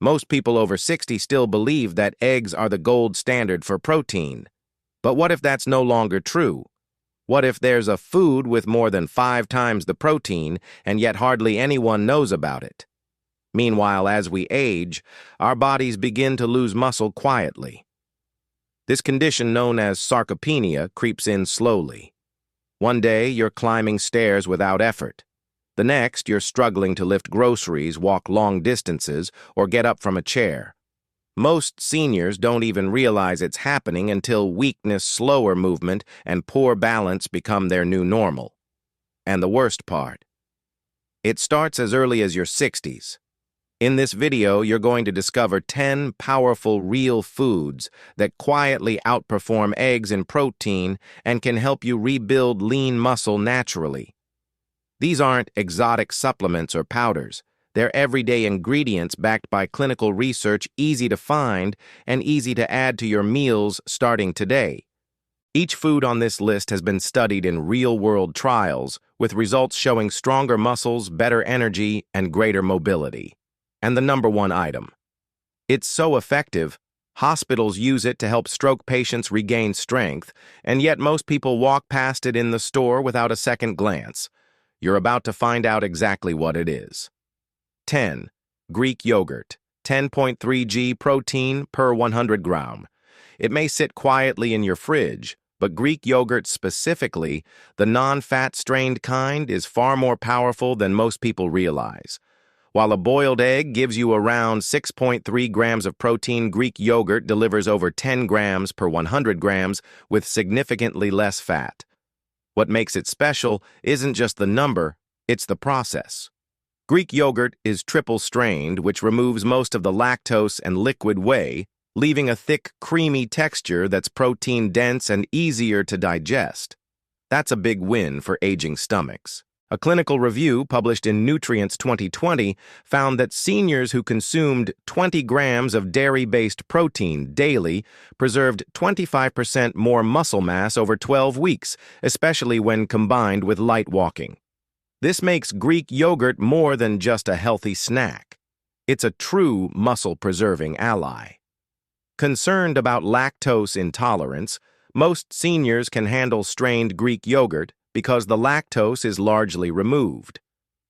Most people over 60 still believe that eggs are the gold standard for protein. But what if that's no longer true? What if there's a food with more than 5 times the protein, and yet hardly anyone knows about it? Meanwhile, as we age, our bodies begin to lose muscle quietly. This condition, known as sarcopenia, creeps in slowly. One day, you're climbing stairs without effort. The next, you're struggling to lift groceries, walk long distances, or get up from a chair. Most seniors don't even realize it's happening until weakness, slower movement, and poor balance become their new normal. And the worst part, it starts as early as your 60s. In this video, you're going to discover 10 powerful real foods that quietly outperform eggs in protein and can help you rebuild lean muscle naturally. These aren't exotic supplements or powders. They're everyday ingredients backed by clinical research, easy to find and easy to add to your meals starting today. Each food on this list has been studied in real-world trials, with results showing stronger muscles, better energy, and greater mobility. And the number one item. It's so effective, hospitals use it to help stroke patients regain strength, and yet most people walk past it in the store without a second glance. You're about to find out exactly what it is. 10. Greek yogurt, 10.3 g protein per 100 gram. It may sit quietly in your fridge, but Greek yogurt specifically, the non-fat strained kind, is far more powerful than most people realize. While a boiled egg gives you around 6.3 grams of protein, Greek yogurt delivers over 10 grams per 100 grams with significantly less fat. What makes it special isn't just the number, it's the process. Greek yogurt is triple strained, which removes most of the lactose and liquid whey, leaving a thick, creamy texture that's protein-dense and easier to digest. That's a big win for aging stomachs. A clinical review published in Nutrients 2020 found that seniors who consumed 20 grams of dairy-based protein daily preserved 25% more muscle mass over 12 weeks, especially when combined with light walking. This makes Greek yogurt more than just a healthy snack. It's a true muscle-preserving ally. Concerned about lactose intolerance, most seniors can handle strained Greek yogurt because the lactose is largely removed.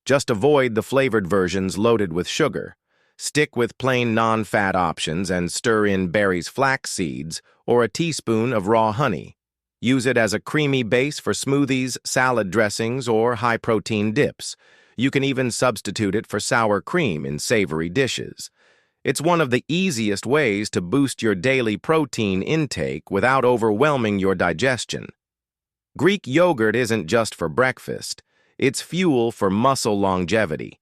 Just avoid the flavored versions loaded with sugar. Stick with plain non-fat options and stir in Barry's flax seeds or a teaspoon of raw honey. Use it as a creamy base for smoothies, salad dressings, or high-protein dips. You can even substitute it for sour cream in savory dishes. It's one of the easiest ways to boost your daily protein intake without overwhelming your digestion. Greek yogurt isn't just for breakfast. It's fuel for muscle longevity.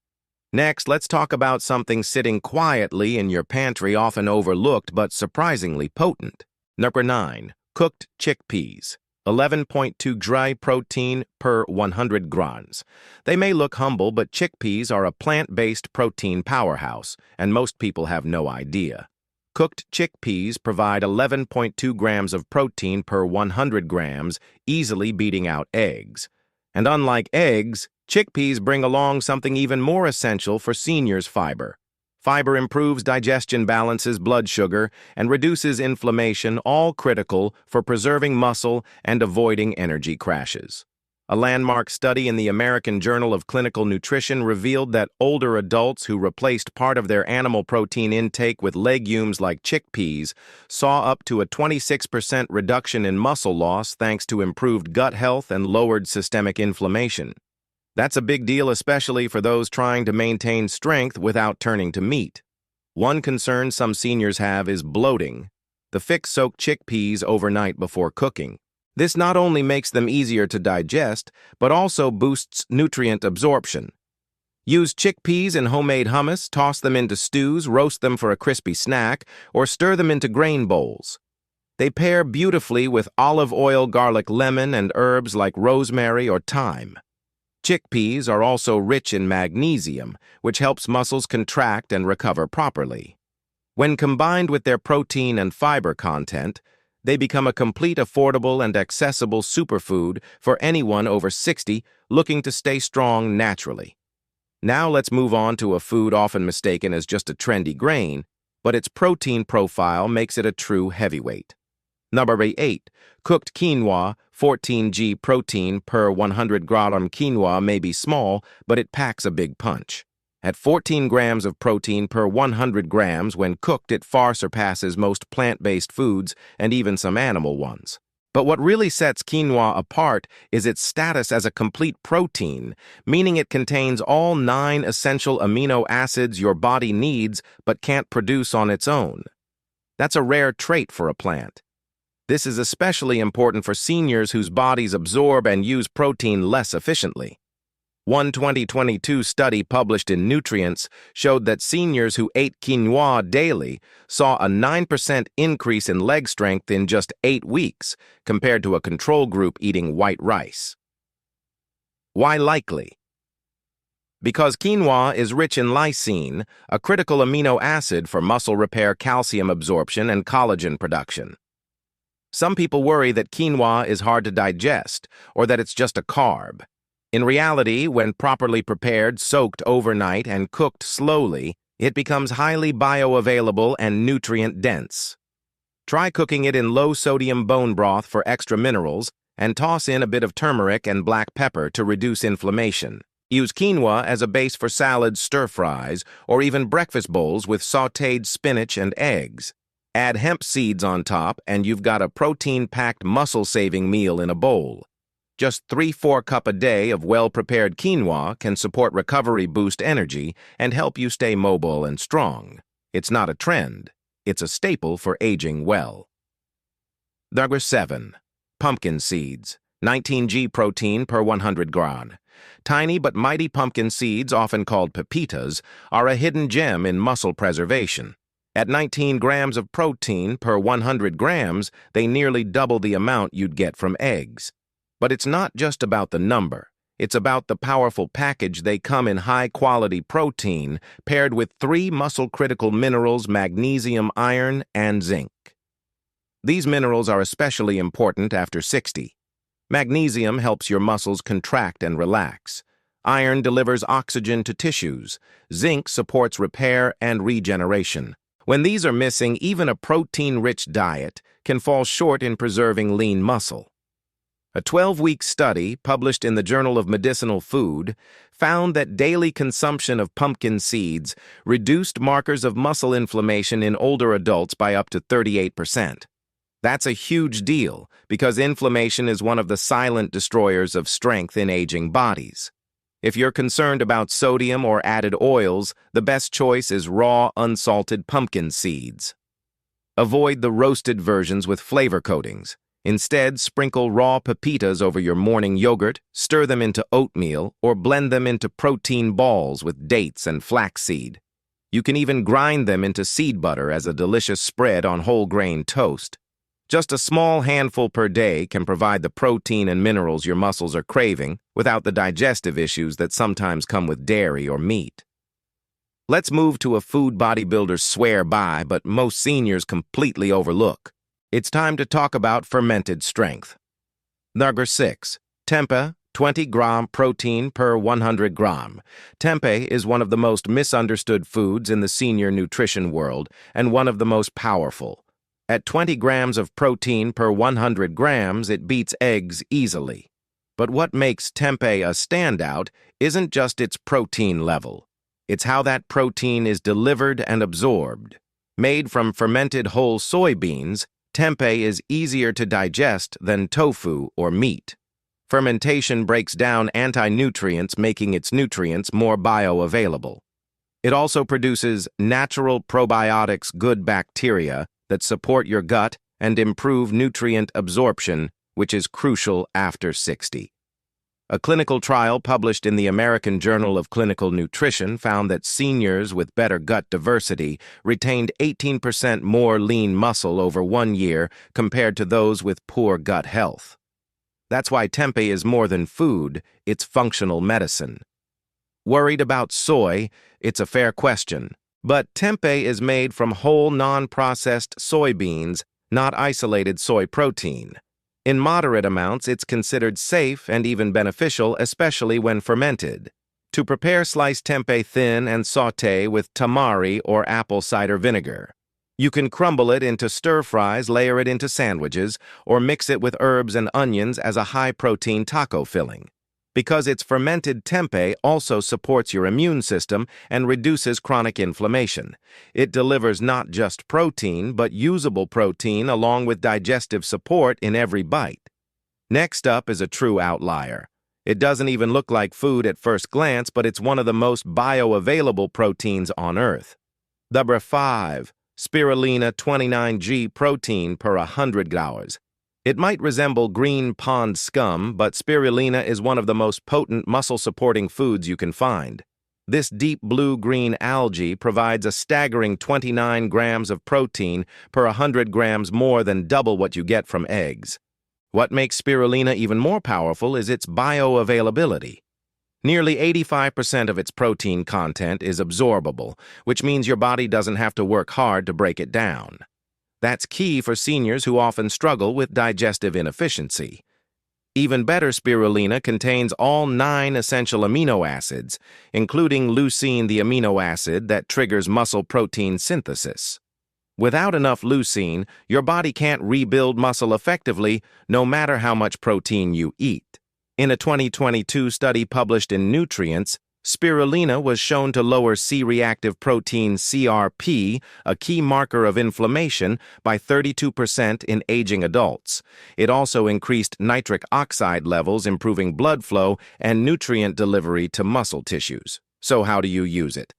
Next, let's talk about something sitting quietly in your pantry, often overlooked but surprisingly potent. Number 9. Cooked chickpeas, 11.2 dry protein per 100 grams. They may look humble, but chickpeas are a plant-based protein powerhouse, and most people have no idea. Cooked chickpeas provide 11.2 grams of protein per 100 grams, easily beating out eggs. And unlike eggs, chickpeas bring along something even more essential for seniors: fiber. Fiber improves digestion, balances blood sugar, and reduces inflammation, all critical for preserving muscle and avoiding energy crashes. A landmark study in the American Journal of Clinical Nutrition revealed that older adults who replaced part of their animal protein intake with legumes like chickpeas saw up to a 26% reduction in muscle loss thanks to improved gut health and lowered systemic inflammation. That's a big deal, especially for those trying to maintain strength without turning to meat. One concern some seniors have is bloating. The fix soak chickpeas overnight before cooking. This not only makes them easier to digest, but also boosts nutrient absorption. Use chickpeas in homemade hummus, toss them into stews, roast them for a crispy snack, or stir them into grain bowls. They pair beautifully with olive oil, garlic, lemon, and herbs like rosemary or thyme. Chickpeas are also rich in magnesium, which helps muscles contract and recover properly. When combined with their protein and fiber content, they become a complete, affordable, and accessible superfood for anyone over 60 looking to stay strong naturally. Now let's move on to a food often mistaken as just a trendy grain, but its protein profile makes it a true heavyweight. Number 8. Cooked quinoa. 14 g protein per 100 gram quinoa may be small, but it packs a big punch. At 14 grams of protein per 100 grams, when cooked, it far surpasses most plant-based foods and even some animal ones. But what really sets quinoa apart is its status as a complete protein, meaning it contains all 9 essential amino acids your body needs but can't produce on its own. That's a rare trait for a plant. This is especially important for seniors whose bodies absorb and use protein less efficiently. One 2022 study published in Nutrients showed that seniors who ate quinoa daily saw a 9% increase in leg strength in just 8 weeks compared to a control group eating white rice. Why likely? Because quinoa is rich in lysine, a critical amino acid for muscle repair, calcium absorption, and collagen production. Some people worry that quinoa is hard to digest or that it's just a carb. In reality, when properly prepared, soaked overnight, and cooked slowly, it becomes highly bioavailable and nutrient-dense. Try cooking it in low-sodium bone broth for extra minerals and toss in a bit of turmeric and black pepper to reduce inflammation. Use quinoa as a base for salads, stir-fries, or even breakfast bowls with sautéed spinach and eggs. Add hemp seeds on top, and you've got a protein-packed, muscle-saving meal in a bowl. Just 3-4 cups a day of well-prepared quinoa can support recovery, boost energy, and help you stay mobile and strong. It's not a trend. It's a staple for aging well. Number 7. Pumpkin seeds. 19 g protein per 100 gram. Tiny but mighty pumpkin seeds, often called pepitas, are a hidden gem in muscle preservation. At 19 grams of protein per 100 grams, they nearly double the amount you'd get from eggs. But it's not just about the number. It's about the powerful package. They come in high-quality protein paired with 3 muscle-critical minerals: magnesium, iron, and zinc. These minerals are especially important after 60. Magnesium helps your muscles contract and relax. Iron delivers oxygen to tissues. Zinc supports repair and regeneration. When these are missing, even a protein-rich diet can fall short in preserving lean muscle. A 12-week study published in the Journal of Medicinal Food found that daily consumption of pumpkin seeds reduced markers of muscle inflammation in older adults by up to 38%. That's a huge deal because inflammation is one of the silent destroyers of strength in aging bodies. If you're concerned about sodium or added oils, the best choice is raw, unsalted pumpkin seeds. Avoid the roasted versions with flavor coatings. Instead, sprinkle raw pepitas over your morning yogurt, stir them into oatmeal, or blend them into protein balls with dates and flaxseed. You can even grind them into seed butter as a delicious spread on whole grain toast. Just a small handful per day can provide the protein and minerals your muscles are craving without the digestive issues that sometimes come with dairy or meat. Let's move to a food bodybuilders swear by, but most seniors completely overlook. It's time to talk about fermented strength. Number 6. Tempeh, 20-gram protein per 100 gram. Tempeh is one of the most misunderstood foods in the senior nutrition world and one of the most powerful. At 20 grams of protein per 100 grams, it beats eggs easily. But what makes tempeh a standout isn't just its protein level. It's how that protein is delivered and absorbed. Made from fermented whole soybeans, tempeh is easier to digest than tofu or meat. Fermentation breaks down anti-nutrients, making its nutrients more bioavailable. It also produces natural probiotics, good bacteria, that support your gut and improve nutrient absorption, which is crucial after 60. A clinical trial published in the American Journal of Clinical Nutrition found that seniors with better gut diversity retained 18% more lean muscle over 1 year compared to those with poor gut health. That's why tempeh is more than food, it's functional medicine. Worried about soy? It's a fair question. But tempeh is made from whole, non-processed soybeans, not isolated soy protein. In moderate amounts, it's considered safe and even beneficial, especially when fermented. To prepare, slice tempeh thin and sauté with tamari or apple cider vinegar. You can crumble it into stir-fries, layer it into sandwiches, or mix it with herbs and onions as a high-protein taco filling. Because its fermented tempeh also supports your immune system and reduces chronic inflammation. It delivers not just protein, but usable protein along with digestive support in every bite. Next up is a true outlier. It doesn't even look like food at first glance, but it's one of the most bioavailable proteins on Earth. Number 5. Spirulina 29G protein per 100 hours. It might resemble green pond scum, but spirulina is one of the most potent muscle-supporting foods you can find. This deep blue-green algae provides a staggering 29 grams of protein per 100 grams, more than double what you get from eggs. What makes spirulina even more powerful is its bioavailability. Nearly 85% of its protein content is absorbable, which means your body doesn't have to work hard to break it down. That's key for seniors who often struggle with digestive inefficiency. Even better, spirulina contains all 9 essential amino acids, including leucine, the amino acid that triggers muscle protein synthesis. Without enough leucine, your body can't rebuild muscle effectively, no matter how much protein you eat. In a 2022 study published in Nutrients, spirulina was shown to lower C-reactive protein CRP, a key marker of inflammation, by 32% in aging adults. It also increased nitric oxide levels, improving blood flow and nutrient delivery to muscle tissues. So how do you use it?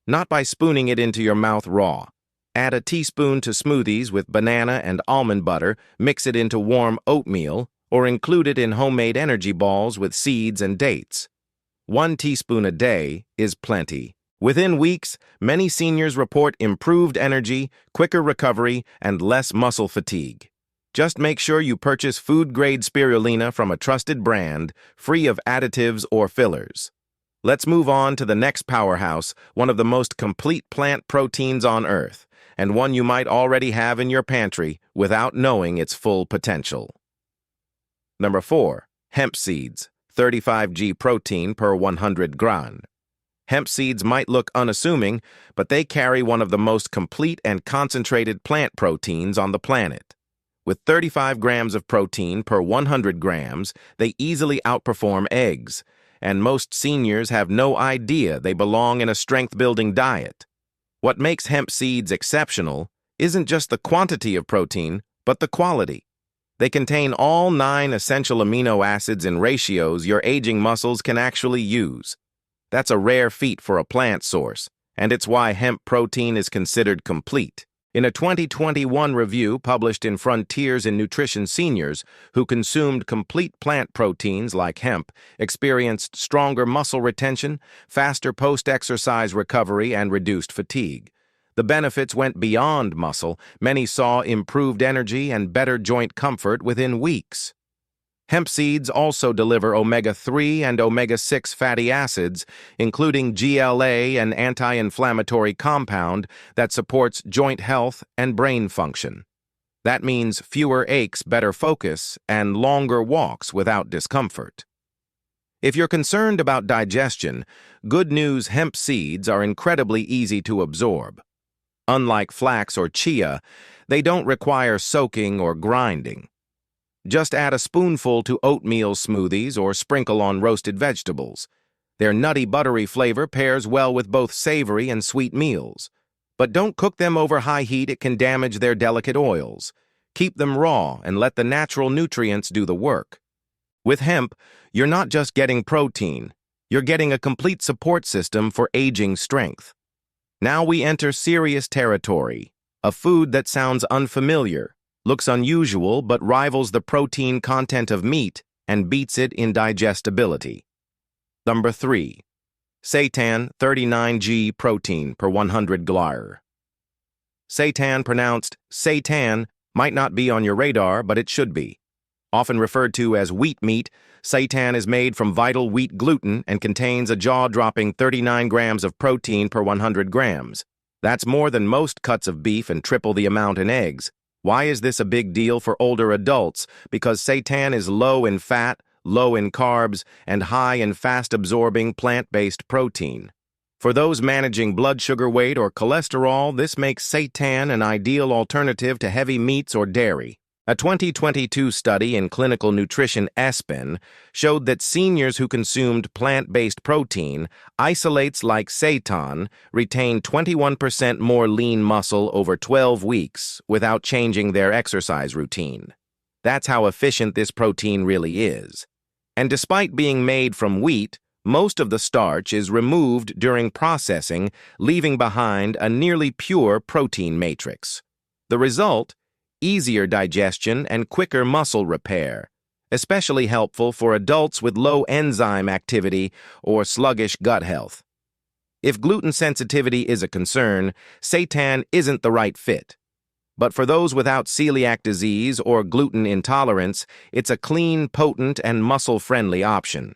Not by spooning it into your mouth raw. Add a teaspoon to smoothies with banana and almond butter, mix it into warm oatmeal, or include it in homemade energy balls with seeds and dates. 1 teaspoon a day is plenty. Within weeks, many seniors report improved energy, quicker recovery, and less muscle fatigue. Just make sure you purchase food-grade spirulina from a trusted brand, free of additives or fillers. Let's move on to the next powerhouse, one of the most complete plant proteins on Earth, and one you might already have in your pantry without knowing its full potential. Number 4. Hemp seeds. 35G protein per 100 gram. Hemp seeds might look unassuming, but they carry one of the most complete and concentrated plant proteins on the planet. With 35 grams of protein per 100 grams, they easily outperform eggs, and most seniors have no idea they belong in a strength-building diet. What makes hemp seeds exceptional isn't just the quantity of protein, but the quality. They contain all 9 essential amino acids in ratios your aging muscles can actually use. That's a rare feat for a plant source, and it's why hemp protein is considered complete. In a 2021 review published in Frontiers in Nutrition, seniors who consumed complete plant proteins like hemp experienced stronger muscle retention, faster post-exercise recovery, and reduced fatigue. The benefits went beyond muscle. Many saw improved energy and better joint comfort within weeks. Hemp seeds also deliver omega-3 and omega-6 fatty acids, including GLA, an anti-inflammatory compound that supports joint health and brain function. That means fewer aches, better focus, and longer walks without discomfort. If you're concerned about digestion, good news: hemp seeds are incredibly easy to absorb. Unlike flax or chia, they don't require soaking or grinding. Just add a spoonful to oatmeal smoothies or sprinkle on roasted vegetables. Their nutty, buttery flavor pairs well with both savory and sweet meals. But don't cook them over high heat; it can damage their delicate oils. Keep them raw and let the natural nutrients do the work. With hemp, you're not just getting protein, you're getting a complete support system for aging strength. Now we enter serious territory, a food that sounds unfamiliar, looks unusual, but rivals the protein content of meat and beats it in digestibility. Number 3. Seitan 39G protein per 100 gl. Seitan, pronounced seitan, might not be on your radar, but it should be. Often referred to as wheat meat, seitan is made from vital wheat gluten and contains a jaw-dropping 39 grams of protein per 100 grams. That's more than most cuts of beef and triple the amount in eggs. Why is this a big deal for older adults? Because seitan is low in fat, low in carbs, and high in fast-absorbing plant-based protein. For those managing blood sugar weight or cholesterol, this makes seitan an ideal alternative to heavy meats or dairy. A 2022 study in Clinical Nutrition ESPN showed that seniors who consumed plant-based protein, isolates like seitan, retained 21% more lean muscle over 12 weeks without changing their exercise routine. That's how efficient this protein really is. And despite being made from wheat, most of the starch is removed during processing, leaving behind a nearly pure protein matrix. The result? Easier digestion and quicker muscle repair, especially helpful for adults with low enzyme activity or sluggish gut health. If gluten sensitivity is a concern, seitan isn't the right fit. But for those without celiac disease or gluten intolerance, it's a clean, potent, and muscle-friendly option.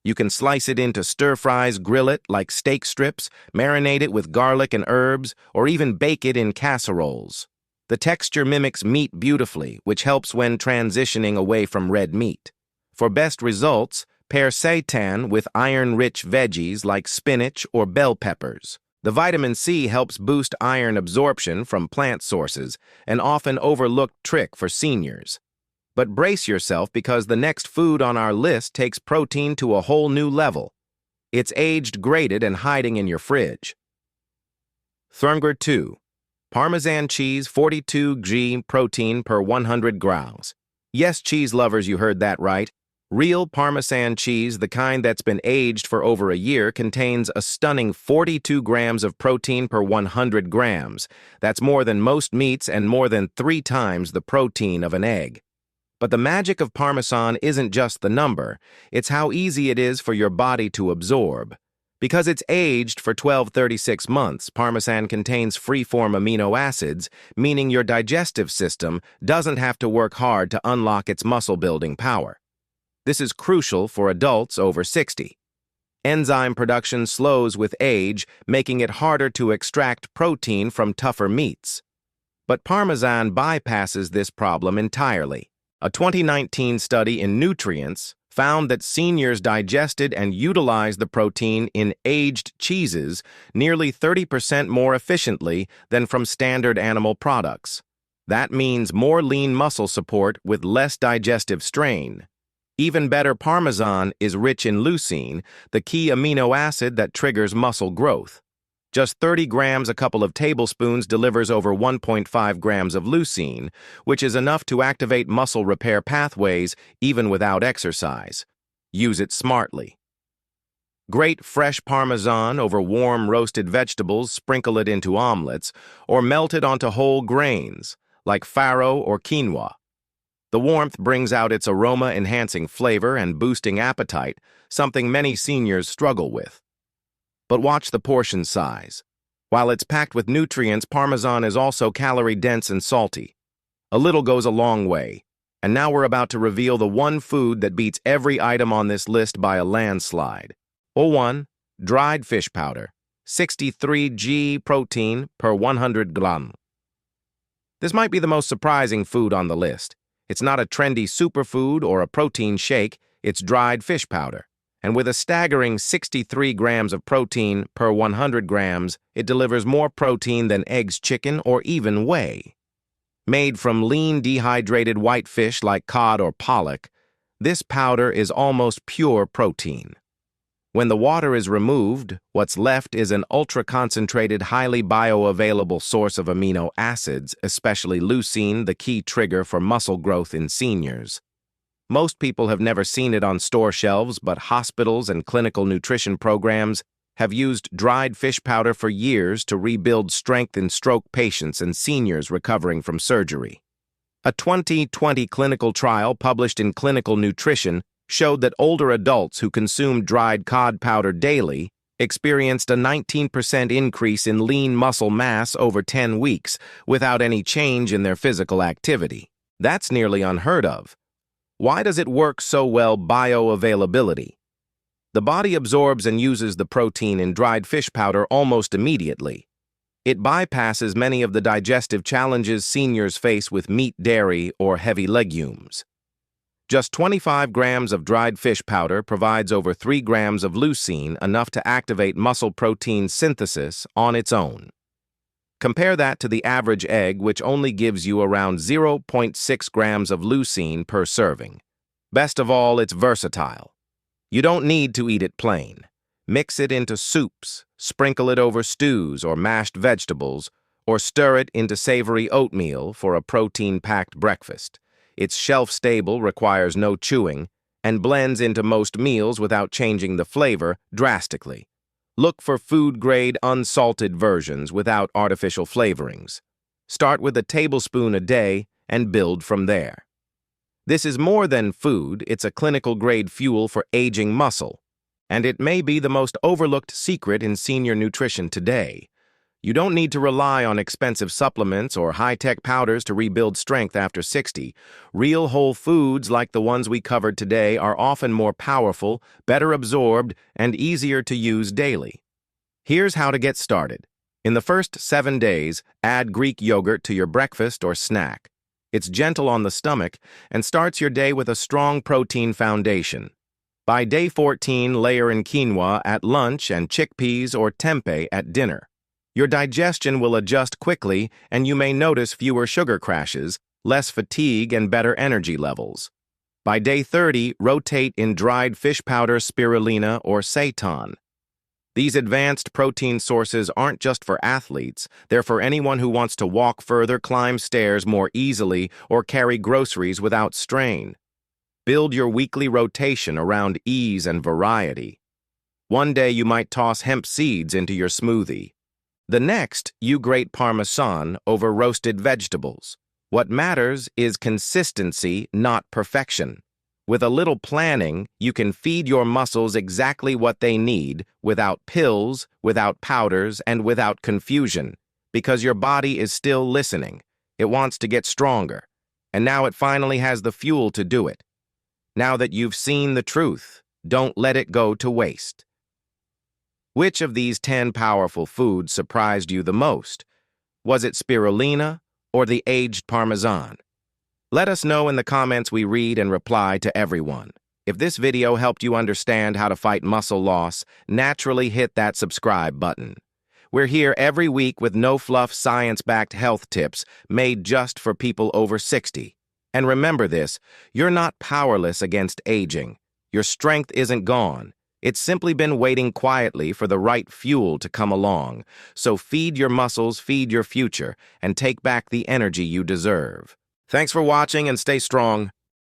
You can slice it into stir-fries, grill it like steak strips, marinate it with garlic and herbs, or even bake it in casseroles. The texture mimics meat beautifully, which helps when transitioning away from red meat. For best results, pair seitan with iron-rich veggies like spinach or bell peppers. The vitamin C helps boost iron absorption from plant sources, an often overlooked trick for seniors. But brace yourself because the next food on our list takes protein to a whole new level. It's aged, grated, and hiding in your fridge. Number 2. Parmesan cheese, 42 g protein per 100 grams. Yes, cheese lovers, you heard that right. Real Parmesan cheese, the kind that's been aged for over a year, contains a stunning 42 grams of protein per 100 grams. That's more than most meats and more than 3 times the protein of an egg. But the magic of Parmesan isn't just the number, it's how easy it is for your body to absorb. Because it's aged for 36 months, Parmesan contains free-form amino acids, meaning your digestive system doesn't have to work hard to unlock its muscle-building power. This is crucial for adults over 60. Enzyme production slows with age, making it harder to extract protein from tougher meats. But Parmesan bypasses this problem entirely. A 2019 study in Nutrients found that seniors digested and utilized the protein in aged cheeses nearly 30% more efficiently than from standard animal products. That means more lean muscle support with less digestive strain. Even better, Parmesan is rich in leucine, the key amino acid that triggers muscle growth. Just 30 grams, a couple of tablespoons, delivers over 1.5 grams of leucine, which is enough to activate muscle repair pathways even without exercise. Use it smartly. Grate fresh Parmesan over warm roasted vegetables, sprinkle it into omelets, or melt it onto whole grains, like farro or quinoa. The warmth brings out its aroma-enhancing flavor and boosting appetite, something many seniors struggle with. But watch the portion size. While it's packed with nutrients, Parmesan is also calorie-dense and salty. A little goes a long way. And now we're about to reveal the one food that beats every item on this list by a landslide. 1. Dried fish powder, 63 g protein per 100 grams. This might be the most surprising food on the list. It's not a trendy superfood or a protein shake, it's dried fish powder. And with a staggering 63 grams of protein per 100 grams, it delivers more protein than eggs, chicken, or even whey. Made from lean, dehydrated white fish like cod or pollock, this powder is almost pure protein. When the water is removed, what's left is an ultra-concentrated, highly bioavailable source of amino acids, especially leucine, the key trigger for muscle growth in seniors. Most people have never seen it on store shelves, but hospitals and clinical nutrition programs have used dried fish powder for years to rebuild strength in stroke patients and seniors recovering from surgery. A 2020 clinical trial published in Clinical Nutrition showed that older adults who consumed dried cod powder daily experienced a 19% increase in lean muscle mass over 10 weeks without any change in their physical activity. That's nearly unheard of. Why does it work so well? Bioavailability. The body absorbs and uses the protein in dried fish powder almost immediately. It bypasses many of the digestive challenges seniors face with meat, dairy, or heavy legumes. Just 25 grams of dried fish powder provides over 3 grams of leucine, enough to activate muscle protein synthesis on its own. Compare that to the average egg, which only gives you around 0.6 grams of leucine per serving. Best of all, it's versatile. You don't need to eat it plain. Mix it into soups, sprinkle it over stews or mashed vegetables, or stir it into savory oatmeal for a protein-packed breakfast. It's shelf-stable, requires no chewing, and blends into most meals without changing the flavor drastically. Look for food-grade, unsalted versions without artificial flavorings. Start with a tablespoon a day and build from there. This is more than food, it's a clinical-grade fuel for aging muscle, and it may be the most overlooked secret in senior nutrition today. You don't need to rely on expensive supplements or high-tech powders to rebuild strength after 60. Real whole foods like the ones we covered today are often more powerful, better absorbed, and easier to use daily. Here's how to get started. In the first 7 days, add Greek yogurt to your breakfast or snack. It's gentle on the stomach and starts your day with a strong protein foundation. By day 14, layer in quinoa at lunch and chickpeas or tempeh at dinner. Your digestion will adjust quickly, and you may notice fewer sugar crashes, less fatigue, and better energy levels. By day 30, rotate in dried fish powder, spirulina, or seitan. These advanced protein sources aren't just for athletes, they're for anyone who wants to walk further, climb stairs more easily, or carry groceries without strain. Build your weekly rotation around ease and variety. One day you might toss hemp seeds into your smoothie. The next, you grate Parmesan over roasted vegetables. What matters is consistency, not perfection. With a little planning, you can feed your muscles exactly what they need, without pills, without powders, and without confusion, because your body is still listening. It wants to get stronger, and now it finally has the fuel to do it. Now that you've seen the truth, don't let it go to waste. Which of these 10 powerful foods surprised you the most? Was it spirulina or the aged Parmesan? Let us know in the comments. We read and reply to everyone. If this video helped you understand how to fight muscle loss, naturally hit that subscribe button. We're here every week with no-fluff, science-backed health tips made just for people over 60. And remember this, you're not powerless against aging. Your strength isn't gone. It's simply been waiting quietly for the right fuel to come along. So feed your muscles, feed your future, and take back the energy you deserve. Thanks for watching and stay strong.